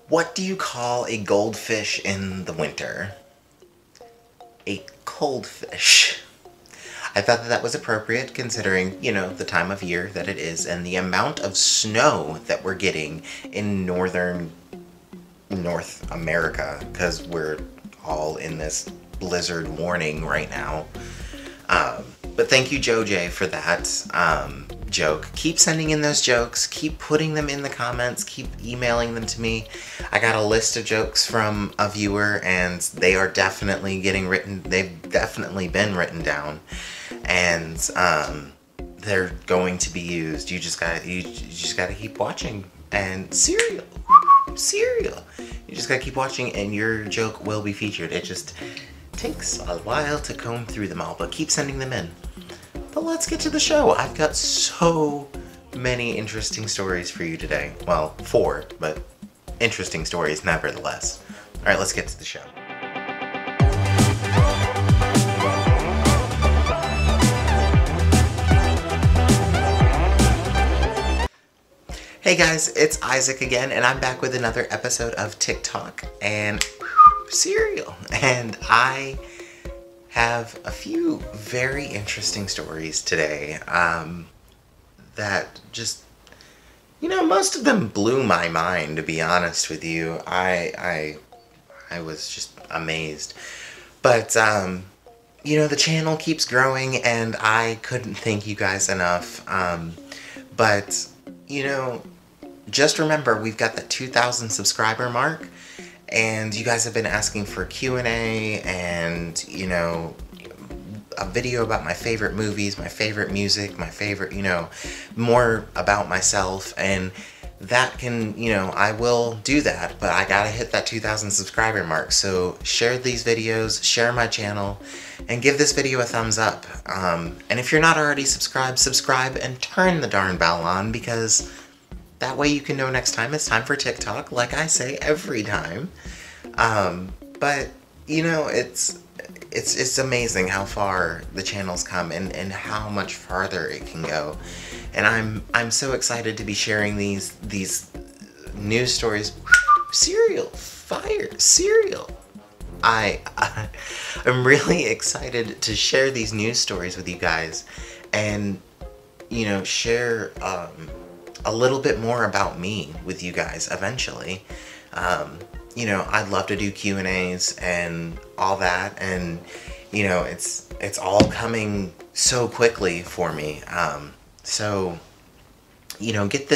What do you call a goldfish in the winter? A cold fish. I thought that that was appropriate considering, you know, the time of year that it is and the amount of snow that we're getting in northern North America, because we're all in this blizzard warning right now. But thank you, Joe J, for that joke. Keep sending in those jokes. Keep putting them in the comments. Keep emailing them to me. I got a list of jokes from a viewer, and they are definitely getting written. They've definitely been written down, and they're going to be used. You just gotta keep watching. And cereal. You just gotta keep watching, and your joke will be featured. It just takes a while to comb through them all, but keep sending them in. But let's get to the show. I've got so many interesting stories for you today. Well, 4, but interesting stories nevertheless. All right, let's get to the show. Hey guys, it's Isaac again, and I'm back with another episode of TikTok and cereal. And I have a few very interesting stories today that just, you know, most of them blew my mind, to be honest with you. I was just amazed. But, you know, the channel keeps growing, and I couldn't thank you guys enough. But, you know, just remember, we've got that 2,000 subscriber mark, and you guys have been asking for Q&A and, you know, a video about my favorite movies, my favorite music, my favorite, you know, more about myself, and that can, you know, I will do that, but I gotta hit that 2,000 subscriber mark. So share these videos, share my channel, and give this video a thumbs up. And if you're not already subscribed, subscribe and turn the darn bell on, because that way you can know next time it's time for TikTok, like I say every time. But, you know, it's amazing how far the channel's come and how much farther it can go. And I'm so excited to be sharing these news stories. Cereal, fire, cereal. I'm really excited to share these news stories with you guys and, you know, share a little bit more about me with you guys eventually. You know, I'd love to do Q&As and all that, and, you know, it's all coming so quickly for me. So, you know, get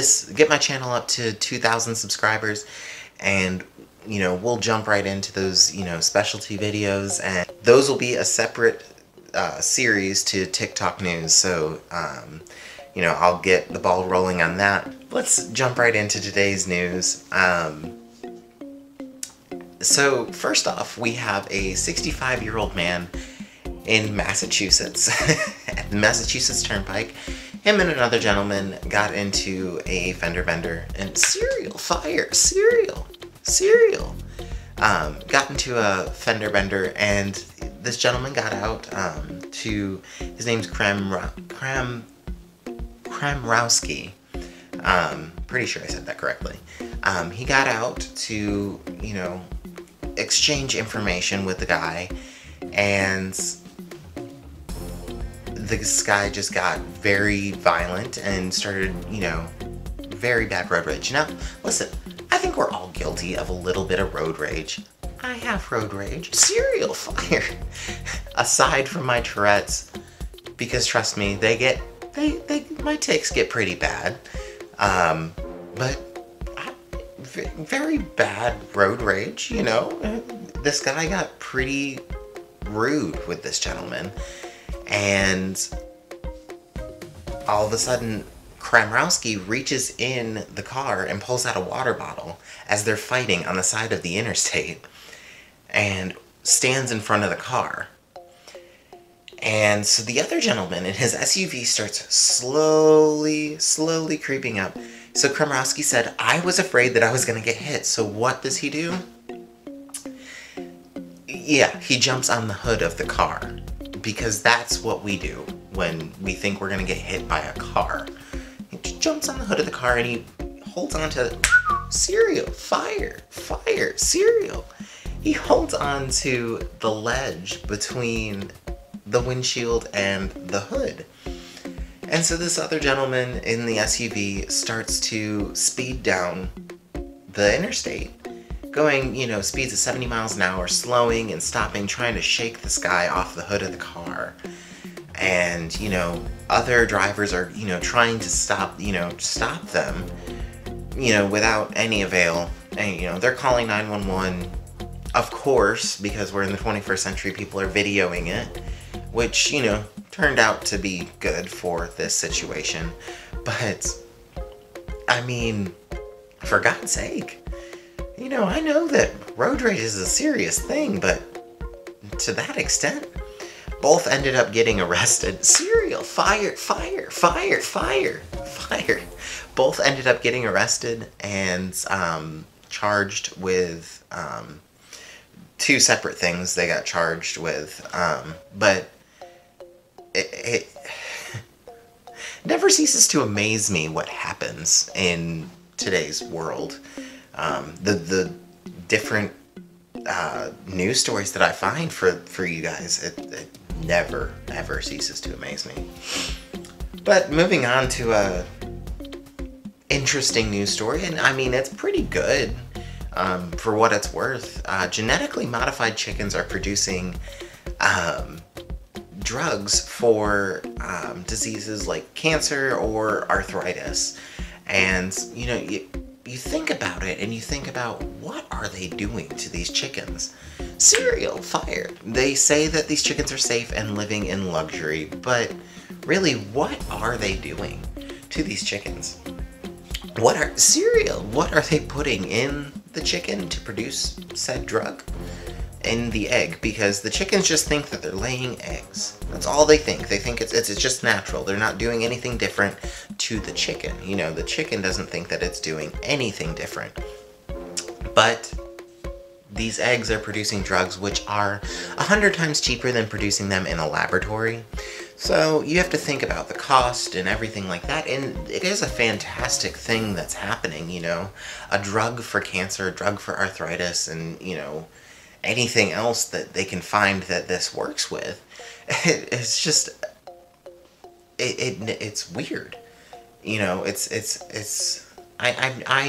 my channel up to 2,000 subscribers, and, you know, we'll jump right into those, you know, specialty videos, and those will be a separate series to TikTok news. So, you know, I'll get the ball rolling on that. Let's jump right into today's news. So first off, we have a 65-year-old man in Massachusetts, at the Massachusetts Turnpike. Him and another gentleman got into a fender bender, and cereal, fire, cereal. Got into a fender bender, and this gentleman got out his name's Kramrowski. Pretty sure I said that correctly. He got out to, you know, exchange information with the guy, and this guy just got very violent and started, you know, very bad road rage. Now, listen, I think we're all guilty of a little bit of road rage. I have road rage. Cereal, fire. Aside from my Tourette's, because trust me, my tics get pretty bad. But very bad road rage, you know. This guy got pretty rude with this gentleman, and all of a sudden Kramrowski reaches in the car and pulls out a water bottle as they're fighting on the side of the interstate, and stands in front of the car. And so the other gentleman in his SUV starts slowly creeping up. So Kramrowski said, I was afraid that I was going to get hit. So what does he do? Yeah, he jumps on the hood of the car, because that's what we do when we think we're going to get hit by a car. He jumps on the hood of the car and he holds on to cereal, fire, fire, cereal. He holds on to the ledge between the windshield and the hood. And so this other gentleman in the SUV starts to speed down the interstate, going, speeds of 70 miles an hour, slowing and stopping, trying to shake this guy off the hood of the car. And, other drivers are, trying to stop them, without any avail. And, they're calling 911, of course, because we're in the 21st century, people are videoing it, which, turned out to be good for this situation. But, I mean, for God's sake, I know that road rage is a serious thing, but to that extent, both ended up getting arrested. Cereal, fire, fire, fire, fire, fire. Both ended up getting arrested and charged with two separate things they got charged with. But it never ceases to amaze me what happens in today's world. The different news stories that I find for you guys, it never, ever ceases to amaze me. But moving on to a interesting news story, and I mean, it's pretty good for what it's worth. Genetically modified chickens are producing drugs for diseases like cancer or arthritis. And, you think about it and you think about, what are they doing to these chickens? Cereal, fire. They say that these chickens are safe and living in luxury, but really, what are they doing to these chickens? What are they putting in the chicken to produce said drug? In the egg, because the chickens just think that they're laying eggs. That's all they think. They think it's just natural. They're not doing anything different to the chicken. The chicken doesn't think that it's doing anything different. But these eggs are producing drugs which are 100 times cheaper than producing them in a laboratory. So you have to think about the cost and everything like that, and it is a fantastic thing that's happening, a drug for cancer, a drug for arthritis, and, anything else that they can find that this works with. It's just, it's weird. I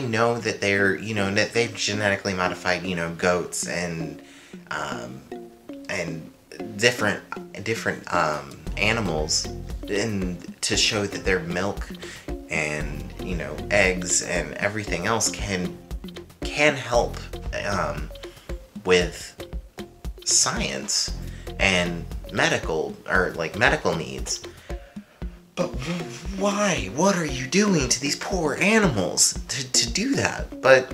know that they're, that they've genetically modified, goats and different animals, and to show that their milk and, eggs and everything else can help with science and medical needs. But why? What are you doing to these poor animals to do that? But,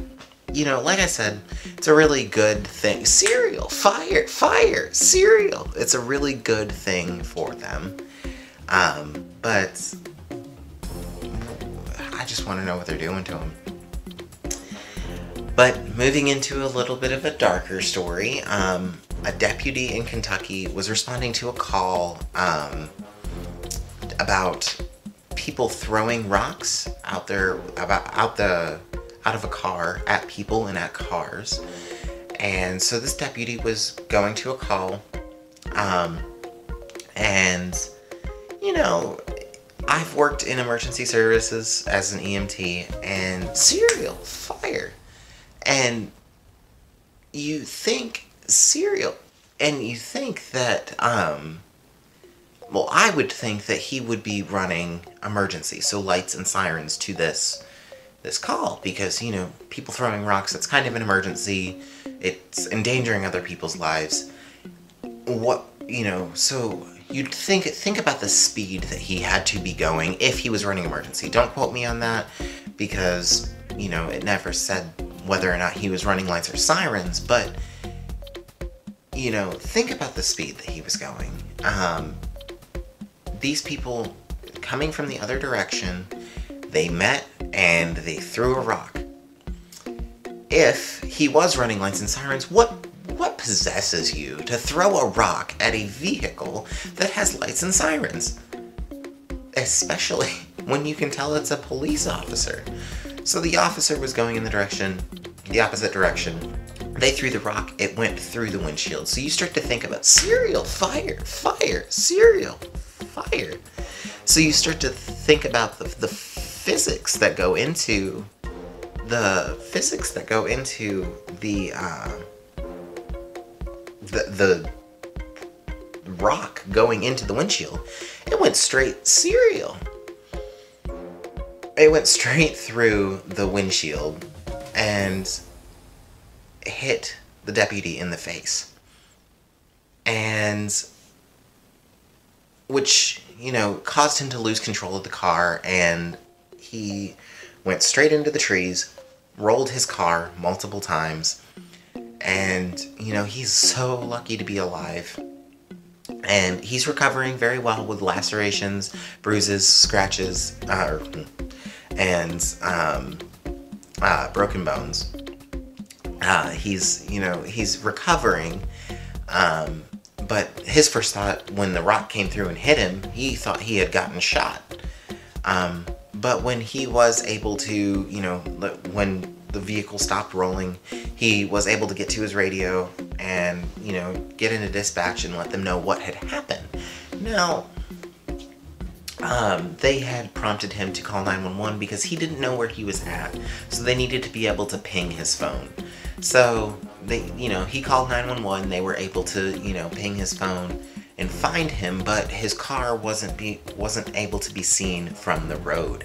like I said, it's a really good thing. Cereal, fire, fire, cereal. It's a really good thing for them. But I just want to know what they're doing to them. But moving into a little bit of a darker story, a deputy in Kentucky was responding to a call about people throwing rocks out of a car at people and at cars. And so this deputy was going to a call, and I've worked in emergency services as an EMT, and cereal, fire. And you think cereal, and you think that, well, I would think that he would be running emergency, so lights and sirens to this call, because, people throwing rocks, it's kind of an emergency, it's endangering other people's lives. So you'd think about the speed that he had to be going if he was running emergency. Don't quote me on that, because, it never said whether or not he was running lights or sirens, but, think about the speed that he was going. These people coming from the other direction, they met and they threw a rock. If he was running lights and sirens, what possesses you to throw a rock at a vehicle that has lights and sirens? Especially when you can tell it's a police officer. So the officer was going in the opposite direction. They threw the rock, it went through the windshield. So you start to think about cereal, fire, fire, cereal, fire. So you start to think about the physics that go into the rock going into the windshield. It went straight cereal. It went straight through the windshield and hit the deputy in the face. And which, caused him to lose control of the car, and he went straight into the trees, rolled his car multiple times, and, he's so lucky to be alive. And he's recovering very well with lacerations, bruises, scratches, and broken bones. He's recovering, but his first thought when the rock came through and hit him, he thought he had gotten shot. But when he was able to, when the vehicle stopped rolling, he was able to get to his radio and, get into dispatch and let them know what had happened. Now, they had prompted him to call 911 because he didn't know where he was at, so they needed to be able to ping his phone. So he called 911. They were able to, ping his phone and find him, but his car wasn't able to be seen from the road.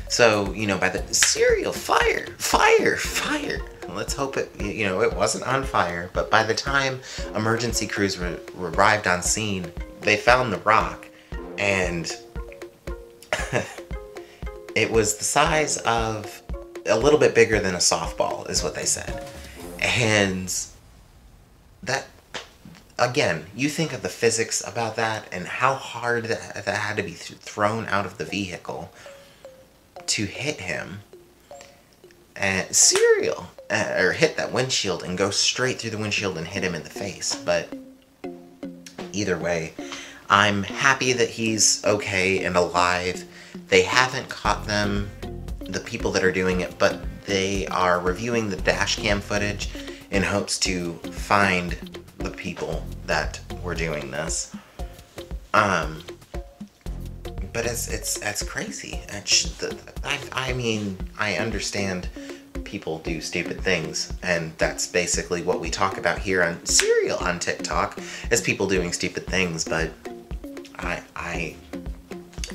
So, by the cereal, fire, fire, fire. Let's hope it, it wasn't on fire. But by the time emergency crews arrived on scene, they found the rock, and it was the size of a little bit bigger than a softball, is what they said. And that, again, you think of the physics about that and how hard that had to be thrown out of the vehicle to hit him. And cereal, or hit that windshield and go straight through the windshield and hit him in the face. But either way, I'm happy that he's okay and alive. They haven't caught the people that are doing it, but they are reviewing the dash cam footage in hopes to find the people that were doing this. But it's crazy. I understand people do stupid things, and that's basically what we talk about here on Serial on TikTok, is people doing stupid things. But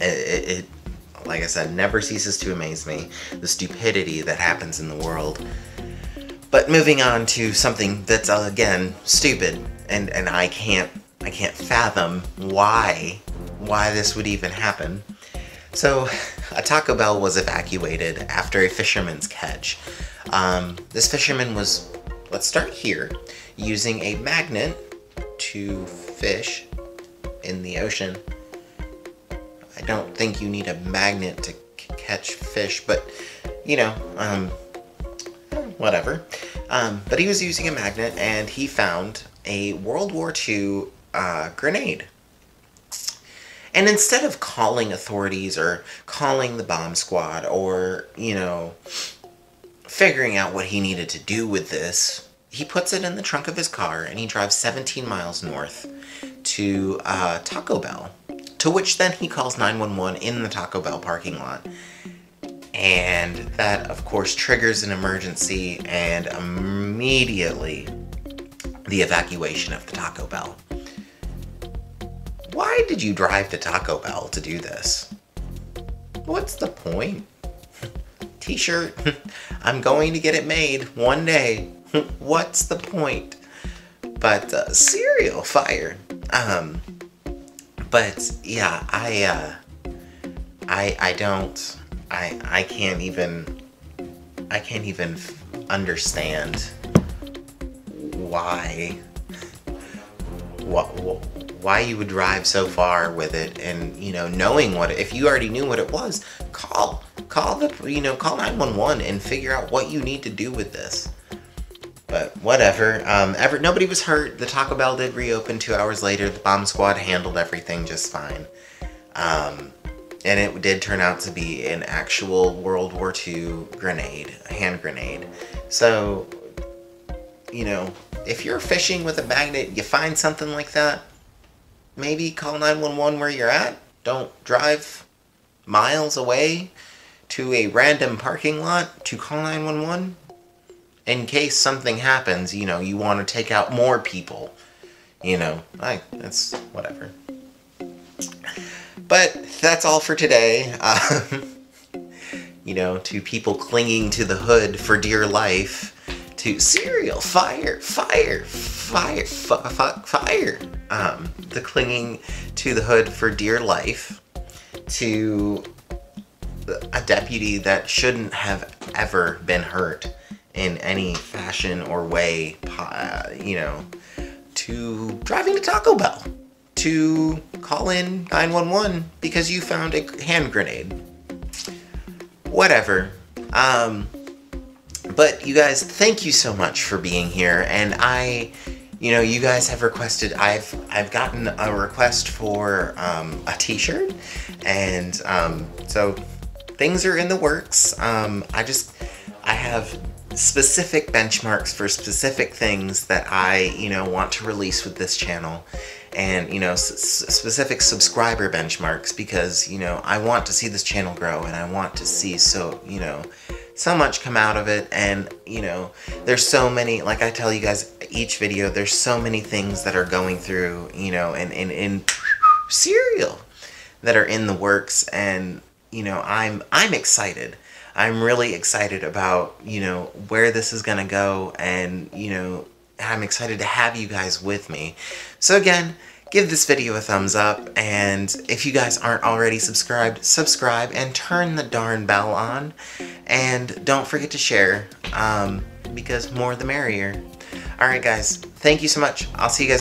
it like I said, never ceases to amaze me, the stupidity that happens in the world. But moving on to something that's, again, stupid, and I can't fathom why this would even happen. So, a Taco Bell was evacuated after a fisherman's catch. This fisherman was, let's start here, using a magnet to fish in the ocean. I don't think you need a magnet to catch fish, but, whatever. But he was using a magnet, and he found a World War II grenade. And instead of calling authorities or calling the bomb squad or, figuring out what he needed to do with this, he puts it in the trunk of his car and he drives 17 miles north to Taco Bell, to which then he calls 911 in the Taco Bell parking lot. And that, of course, triggers an emergency and immediately the evacuation of the Taco Bell. Why did you drive to Taco Bell to do this? What's the point? T-shirt, I'm going to get it made one day. What's the point? But cereal, fire. But yeah, I can't even understand why you would drive so far with it, and knowing if you already knew what it was, call 911 and figure out what you need to do with this. But whatever. Nobody was hurt. The Taco Bell did reopen 2 hours later. The bomb squad handled everything just fine. And it did turn out to be an actual World War II grenade, a hand grenade. So, you know, if you're fishing with a magnet, you find something like that, maybe call 911 where you're at. Don't drive miles away to a random parking lot to call 911. In case something happens, you know, you want to take out more people. You know, that's whatever. But that's all for today. You know, to people clinging to the hood for dear life, to cereal, fire. The clinging to the hood for dear life, to a deputy that shouldn't have ever been hurt in any fashion or way, you know, to driving to Taco Bell, to call in 911 because you found a hand grenade. Whatever. But you guys, thank you so much for being here. And you know, you guys have requested, I've gotten a request for a t-shirt. And so things are in the works. I have specific benchmarks for specific things that I, you know, want to release with this channel. And, you know, specific subscriber benchmarks, because, you know, I want to see this channel grow, and I want to see so much come out of it. And, you know, there's so many, like I tell you guys each video, there's so many things that are going through, you know, and cereal that are in the works. And, you know, I'm excited. I'm really excited about, you know, where this is gonna go. And, you know, I'm excited to have you guys with me. So again, give this video a thumbs up, and if you guys aren't already subscribed, subscribe and turn the darn bell on. And don't forget to share, because more the merrier. Alright guys, thank you so much. I'll see you guys